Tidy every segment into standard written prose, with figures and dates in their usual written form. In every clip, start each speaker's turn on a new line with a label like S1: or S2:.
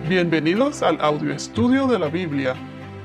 S1: Bienvenidos al audio estudio de la Biblia.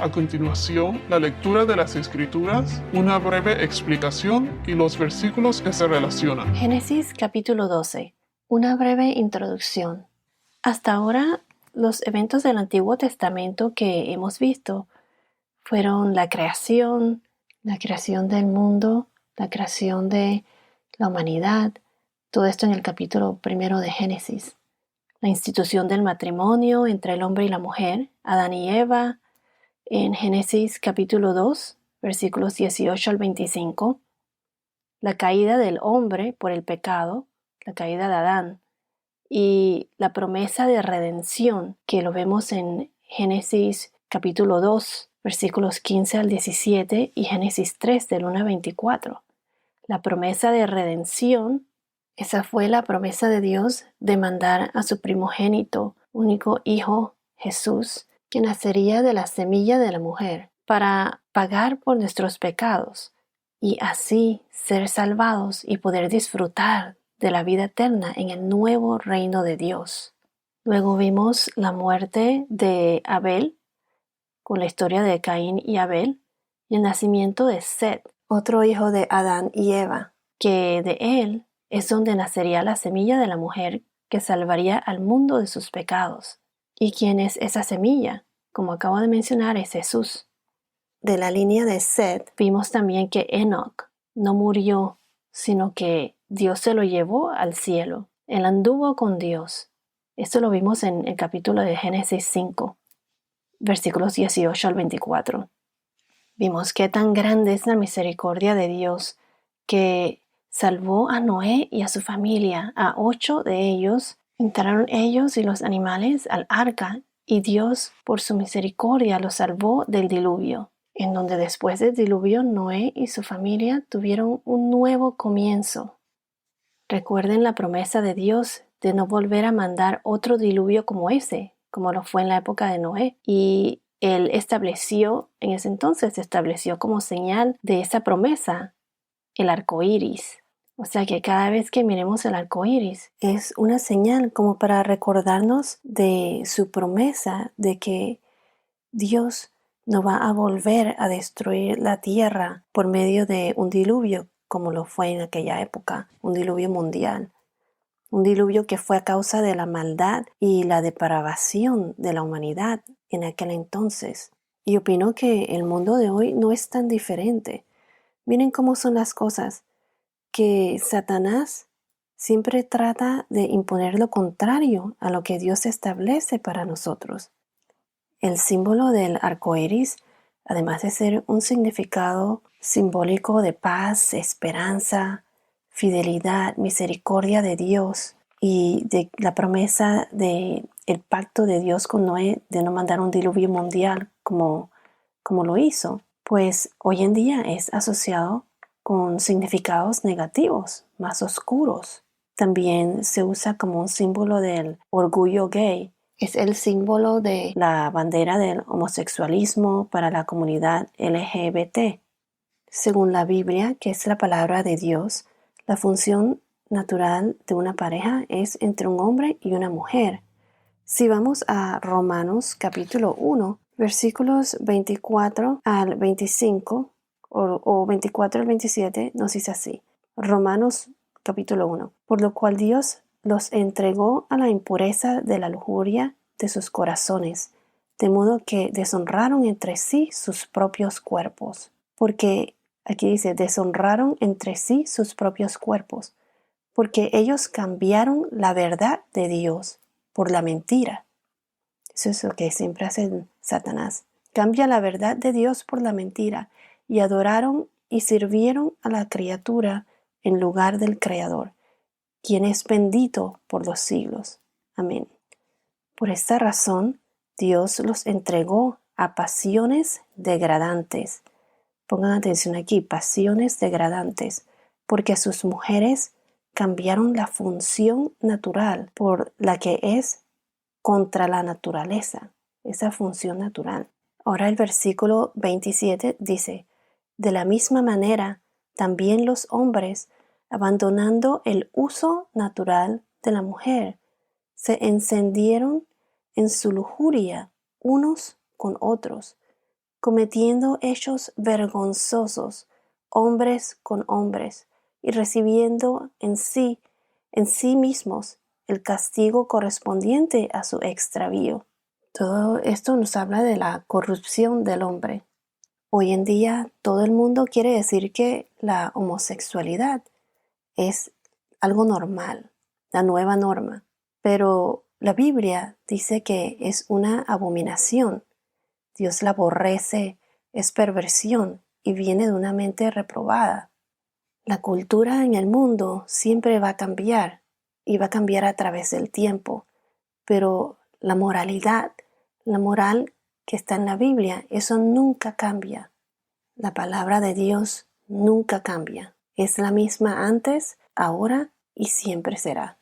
S1: A continuación, la lectura de las Escrituras, una breve explicación y los versículos que se relacionan.
S2: Génesis capítulo 12. Una breve introducción. Hasta ahora, los eventos del Antiguo Testamento que hemos visto fueron la creación del mundo, la creación de la humanidad, todo esto en el capítulo 1 de Génesis. La institución del matrimonio entre el hombre y la mujer, Adán y Eva, en Génesis capítulo 2, versículos 18 al 25. La caída del hombre por el pecado, la caída de Adán, y la promesa de redención que lo vemos en Génesis capítulo 2, versículos 15 al 17 y Génesis 3 del 1 al 24. La promesa de redención, esa fue la promesa de Dios de mandar a su primogénito, único hijo, Jesús, que nacería de la semilla de la mujer, para pagar por nuestros pecados y así ser salvados y poder disfrutar de la vida eterna en el nuevo reino de Dios. Luego vimos la muerte de Abel, con la historia de Caín y Abel, y el nacimiento de Set, otro hijo de Adán y Eva, que de él es donde nacería la semilla de la mujer que salvaría al mundo de sus pecados. ¿Y quién es esa semilla? Como acabo de mencionar, es Jesús. De la línea de Set, vimos también que Enoc no murió, sino que Dios se lo llevó al cielo. Él anduvo con Dios. Esto lo vimos en el capítulo de Génesis 5, versículos 18 al 24. Vimos qué tan grande es la misericordia de Dios, que salvó a Noé y a su familia. A 8 de ellos entraron ellos y los animales al arca, y Dios, por su misericordia, los salvó del diluvio, en donde después del diluvio Noé y su familia tuvieron un nuevo comienzo. Recuerden la promesa de Dios de no volver a mandar otro diluvio como ese, como lo fue en la época de Noé. Y Él estableció como señal de esa promesa el arco iris. O sea que cada vez que miremos el arco iris es una señal como para recordarnos de su promesa de que Dios no va a volver a destruir la tierra por medio de un diluvio como lo fue en aquella época, un diluvio mundial. Un diluvio que fue a causa de la maldad y la depravación de la humanidad en aquel entonces. Y opino que el mundo de hoy no es tan diferente. Miren cómo son las cosas, que Satanás siempre trata de imponer lo contrario a lo que Dios establece para nosotros. El símbolo del arco iris, además de ser un significado simbólico de paz, esperanza, fidelidad, misericordia de Dios y de la promesa de el pacto de Dios con Noé de no mandar un diluvio mundial como lo hizo, pues hoy en día es asociado con significados negativos, más oscuros. También se usa como un símbolo del orgullo gay. Es el símbolo de la bandera del homosexualismo para la comunidad LGBT. Según la Biblia, que es la palabra de Dios, la función natural de una pareja es entre un hombre y una mujer. Si vamos a Romanos capítulo 1, versículos 24 al 25 o 24 al 27, nos dice así. Romanos capítulo 1. Por lo cual Dios los entregó a la impureza de la lujuria de sus corazones, de modo que deshonraron entre sí sus propios cuerpos. Porque aquí dice, deshonraron entre sí sus propios cuerpos, porque ellos cambiaron la verdad de Dios por la mentira. Eso es lo que siempre hace Satanás. Cambia la verdad de Dios por la mentira, y adoraron y sirvieron a la criatura en lugar del Creador, quien es bendito por los siglos. Amén. Por esta razón, Dios los entregó a pasiones degradantes. Pongan atención aquí, pasiones degradantes, porque sus mujeres cambiaron la función natural por la que es contra la naturaleza, esa función natural. Ahora el versículo 27 dice, de la misma manera, también los hombres, abandonando el uso natural de la mujer, se encendieron en su lujuria unos con otros, cometiendo hechos vergonzosos, hombres con hombres, y recibiendo en sí mismos el castigo correspondiente a su extravío. Todo esto nos habla de la corrupción del hombre. Hoy en día todo el mundo quiere decir que la homosexualidad es algo normal, la nueva norma, pero la Biblia dice que es una abominación. Dios la aborrece, es perversión y viene de una mente reprobada. La cultura en el mundo siempre va a cambiar y va a cambiar a través del tiempo, pero la moralidad, la moral que está en la Biblia, eso nunca cambia. La palabra de Dios nunca cambia. Es la misma antes, ahora y siempre será.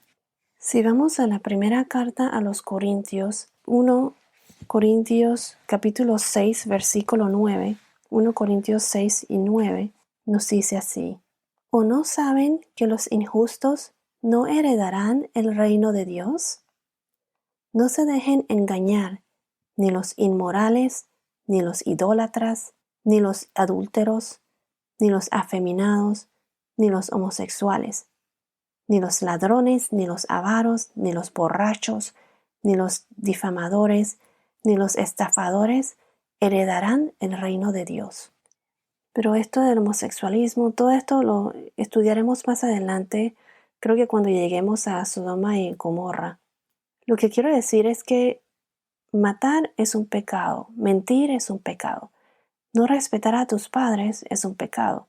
S2: Si vamos a la primera carta a los Corintios, 1 Corintios capítulo 6, versículo 9, 1 Corintios 6 y 9, nos dice así: ¿O no saben que los injustos no heredarán el reino de Dios? No se dejen engañar, ni los inmorales, ni los idólatras, ni los adúlteros, ni los afeminados, ni los homosexuales, ni los ladrones, ni los avaros, ni los borrachos, ni los difamadores, ni los estafadores heredarán el reino de Dios. Pero esto del homosexualismo, todo esto lo estudiaremos más adelante, creo que cuando lleguemos a Sodoma y Gomorra. Lo que quiero decir es que matar es un pecado, mentir es un pecado, no respetar a tus padres es un pecado,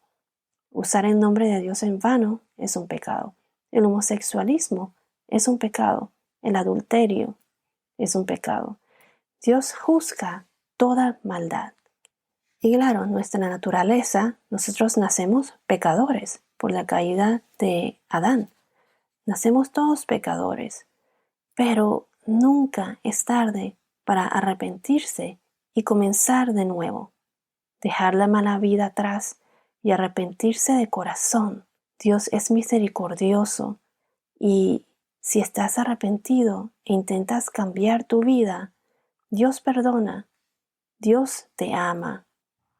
S2: usar el nombre de Dios en vano es un pecado, el homosexualismo es un pecado, el adulterio es un pecado. Dios juzga toda maldad. Y claro, nuestra naturaleza, nosotros nacemos pecadores por la caída de Adán. Nacemos todos pecadores, pero nunca es tarde para arrepentirse y comenzar de nuevo, dejar la mala vida atrás y arrepentirse de corazón. Dios es misericordioso y si estás arrepentido e intentas cambiar tu vida, Dios perdona, Dios te ama.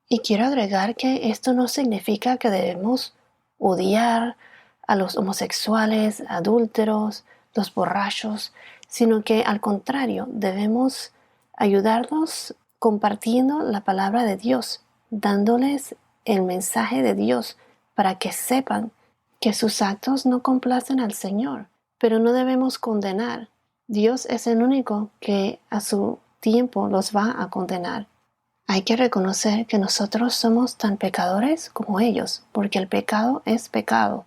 S2: Y quiero agregar que esto no significa que debemos odiar a los homosexuales, adúlteros, los borrachos, sino que al contrario, debemos ayudarlos compartiendo la palabra de Dios, dándoles el mensaje de Dios para que sepan que sus actos no complacen al Señor, pero no debemos condenar. Dios es el único que a su tiempo los va a condenar. Hay que reconocer que nosotros somos tan pecadores como ellos, porque el pecado es pecado.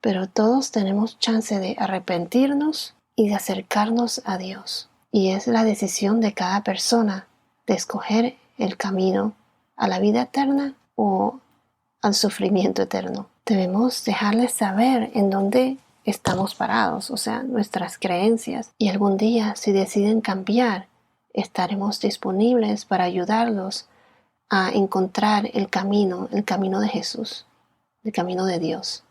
S2: Pero todos tenemos chance de arrepentirnos y de acercarnos a Dios. Y es la decisión de cada persona de escoger el camino a la vida eterna o al sufrimiento eterno. Debemos dejarles saber en dónde estamos parados, o sea, nuestras creencias. Y algún día, si deciden cambiar, estaremos disponibles para ayudarlos a encontrar el camino de Jesús, el camino de Dios.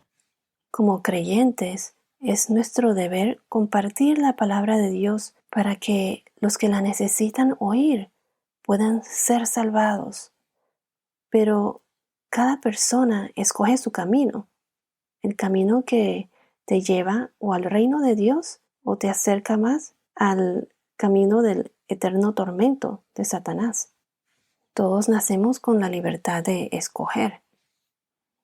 S2: Como creyentes, es nuestro deber compartir la palabra de Dios para que los que la necesitan oír puedan ser salvados. Pero cada persona escoge su camino, el camino que te lleva o al reino de Dios o te acerca más al camino del eterno tormento de Satanás. Todos nacemos con la libertad de escoger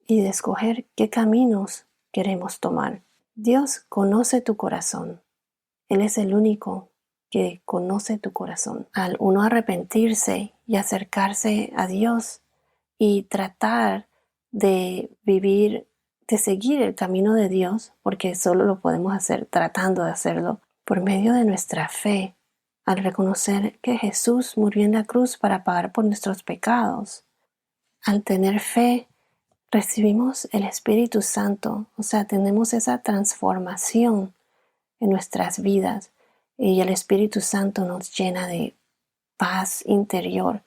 S2: y de escoger qué caminos queremos tomar. Dios conoce tu corazón. Él es el único que conoce tu corazón. Al uno arrepentirse y acercarse a Dios y tratar de vivir, de seguir el camino de Dios, porque solo lo podemos hacer tratando de hacerlo, por medio de nuestra fe, al reconocer que Jesús murió en la cruz para pagar por nuestros pecados. Al tener fe, recibimos el Espíritu Santo, o sea, tenemos esa transformación en nuestras vidas y el Espíritu Santo nos llena de paz interior,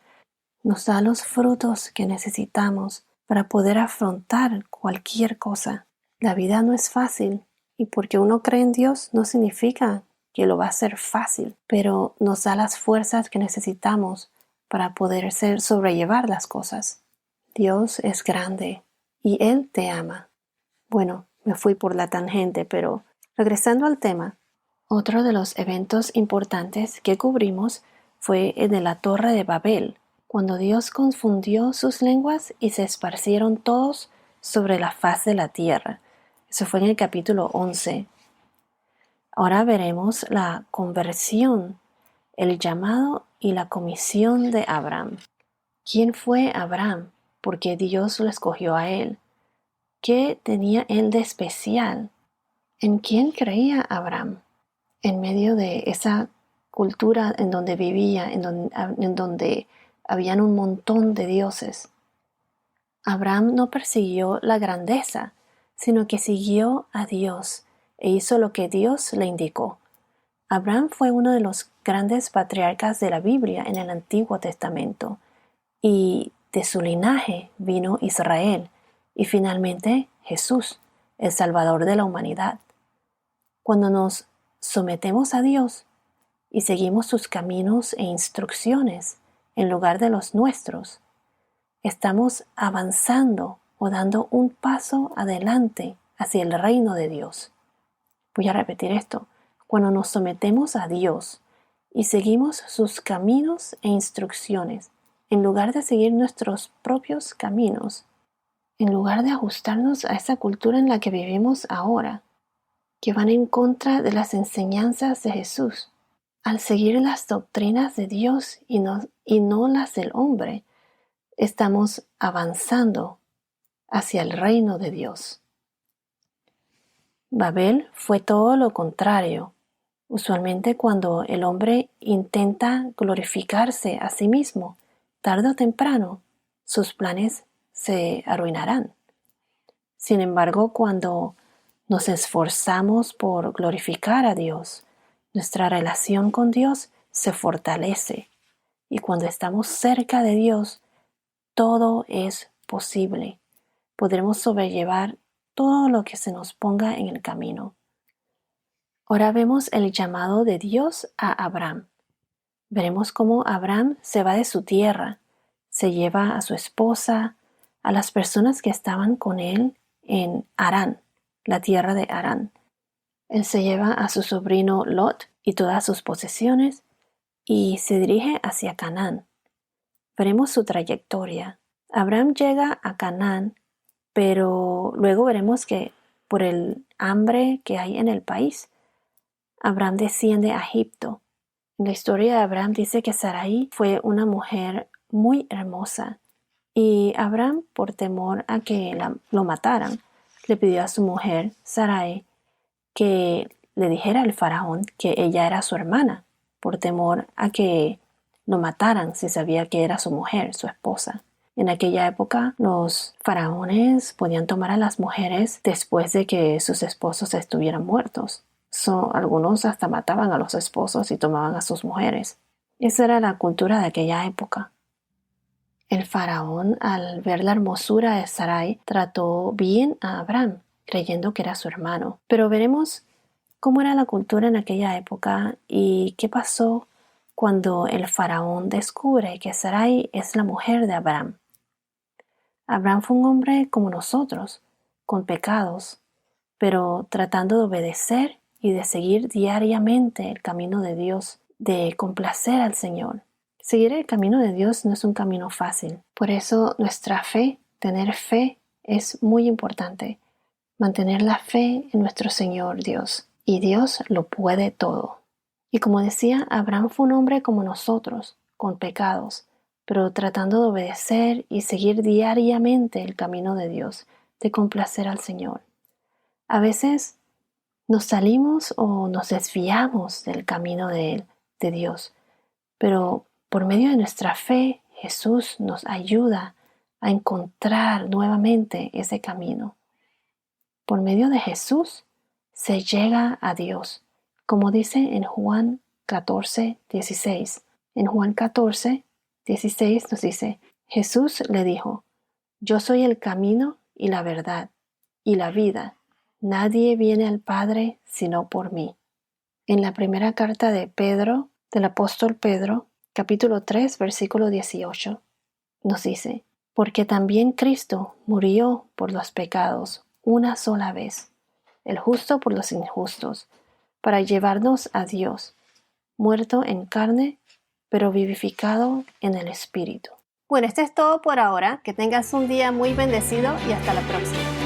S2: nos da los frutos que necesitamos para poder afrontar cualquier cosa. La vida no es fácil y porque uno cree en Dios no significa que lo va a hacer fácil, pero nos da las fuerzas que necesitamos para poder sobrellevar las cosas. Dios es grande y Él te ama. Bueno, me fui por la tangente, pero regresando al tema, otro de los eventos importantes que cubrimos fue el de la Torre de Babel, cuando Dios confundió sus lenguas y se esparcieron todos sobre la faz de la tierra. Eso fue en el capítulo 11. Ahora veremos la conversión, el llamado y la comisión de Abraham. ¿Quién fue Abraham? ¿Por qué Dios lo escogió a él? ¿Qué tenía él de especial? ¿En quién creía Abraham? En medio de esa cultura en donde vivía, en donde habían un montón de dioses. Abraham no persiguió la grandeza, sino que siguió a Dios e hizo lo que Dios le indicó. Abraham fue uno de los grandes patriarcas de la Biblia en el Antiguo Testamento, y de su linaje vino Israel, y finalmente Jesús, el Salvador de la humanidad. Cuando nos sometemos a Dios y seguimos sus caminos e instrucciones en lugar de los nuestros, estamos avanzando o dando un paso adelante hacia el reino de Dios. Voy a repetir esto. Cuando nos sometemos a Dios y seguimos sus caminos e instrucciones, en lugar de seguir nuestros propios caminos, en lugar de ajustarnos a esa cultura en la que vivimos ahora, que van en contra de las enseñanzas de Jesús, al seguir las doctrinas de Dios y no las del hombre, estamos avanzando hacia el reino de Dios. Babel fue todo lo contrario. Usualmente cuando el hombre intenta glorificarse a sí mismo, tarde o temprano, sus planes se arruinarán. Sin embargo, cuando nos esforzamos por glorificar a Dios, nuestra relación con Dios se fortalece. Y cuando estamos cerca de Dios, todo es posible. Podremos sobrellevar todo lo que se nos ponga en el camino. Ahora vemos el llamado de Dios a Abraham. Veremos cómo Abraham se va de su tierra, se lleva a su esposa, a las personas que estaban con él en Harán, la tierra de Harán. Él se lleva a su sobrino Lot y todas sus posesiones y se dirige hacia Canaán. Veremos su trayectoria. Abraham llega a Canaán, pero luego veremos que por el hambre que hay en el país, Abraham desciende a Egipto. En la historia de Abraham dice que Sarai fue una mujer muy hermosa y Abraham, por temor a que lo mataran, le pidió a su mujer Sarai que le dijera al faraón que ella era su hermana, por temor a que lo mataran si sabía que era su mujer, su esposa. En aquella época, los faraones podían tomar a las mujeres después de que sus esposos estuvieran muertos. Algunos hasta mataban a los esposos y tomaban a sus mujeres. Esa era la cultura de aquella época. El faraón, al ver la hermosura de Sarai, trató bien a Abraham, creyendo que era su hermano. Pero veremos cómo era la cultura en aquella época y qué pasó cuando el faraón descubre que Sarai es la mujer de Abraham. Abraham fue un hombre como nosotros, con pecados, pero tratando de obedecer y de seguir diariamente el camino de Dios, de complacer al Señor. Seguir el camino de Dios no es un camino fácil. Por eso nuestra fe, tener fe, es muy importante. Mantener la fe en nuestro Señor Dios. Y Dios lo puede todo. Y como decía, Abraham fue un hombre como nosotros, con pecados, pero tratando de obedecer y seguir diariamente el camino de Dios, de complacer al Señor. A veces nos salimos o nos desviamos del camino de Dios, pero por medio de nuestra fe, Jesús nos ayuda a encontrar nuevamente ese camino. Por medio de Jesús se llega a Dios, como dice en Juan 14:16. En Juan 14:16 nos dice, Jesús le dijo, yo soy el camino y la verdad y la vida. Nadie viene al Padre sino por mí. en la primera carta de Pedro, del apóstol Pedro, capítulo 3, versículo 18. Nos dice, porque también Cristo murió por los pecados una sola vez, el justo por los injustos, para llevarnos a Dios, muerto en carne, pero vivificado en el Espíritu. Bueno, esto es todo por ahora. Que tengas un día muy bendecido y hasta la próxima.